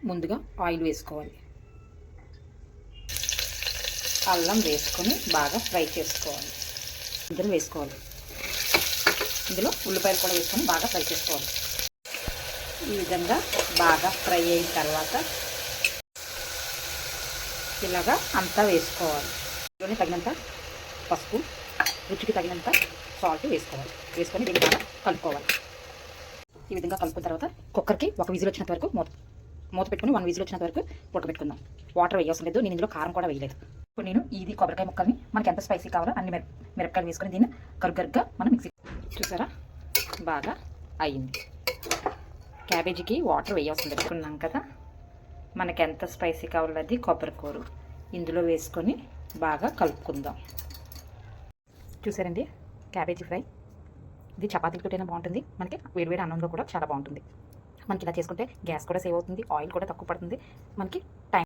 ముందుగా ఆయిల్ వేసుకోవాలి. అల్లం వేసుకొని బాగా ఫ్రై చేసుకోవాలి. ఇందులో వేసుకోవాలి. ఇందులో ఉల్లిపాయలు కూడా వేసుకొని బాగా ఫ్రై చేసుకోవాలి. ఈ విధంగా బాగా ఫ్రై అయిన తర్వాత ఇలాగా అంతా వేసుకోవాలి. ఇందులోనే తగినంత పసుపు, రుచికి తగినంత సాల్ట్ వేసుకోవాలి. వేసుకొని దీన్ని బాగా కలుపుకోవాలి. ఈ విధంగా కలుపుకున్న తర్వాత కుక్కర్కి ఒక విజిల్ వచ్చినంత వరకు మూత పెట్టుకుని 1 విజిల్ వచ్చినంత వరకు ఉడకబెట్టుకుందాం. వాటర్ వేయవసరం లేదు. నేను ఇందులో కారం కూడా వేయలేదు. ఇప్పుడు నేను ఇది కొబ్బరికాయ ముక్కల్ని మనకి ఎంత స్పైసీ కావాలో అన్ని మిరపకాయలు వేసుకొని దీన్ని కరుగ్గా మనం మిక్సీ చూసారా బాగా అయ్యింది. క్యాబేజీకి వాటర్ వేయవసరం పెట్టుకున్నాం కదా. మనకి ఎంత స్పైసీ కావాలో అది కొబ్బరికూర ఇందులో వేసుకొని బాగా కలుపుకుందాం. చూసారండి క్యాబేజీ ఫ్రై. ఇది చపాతీలతోటైనా బాగుంటుంది, మనకి వేడివేడి అన్నంలో కూడా చాలా బాగుంటుంది. మనకి ఇలా చేసుకుంటే గ్యాస్ కూడా సేవ్ అవుతుంది, ఆయిల్ కూడా తక్కువ పడుతుంది, మనకి టైం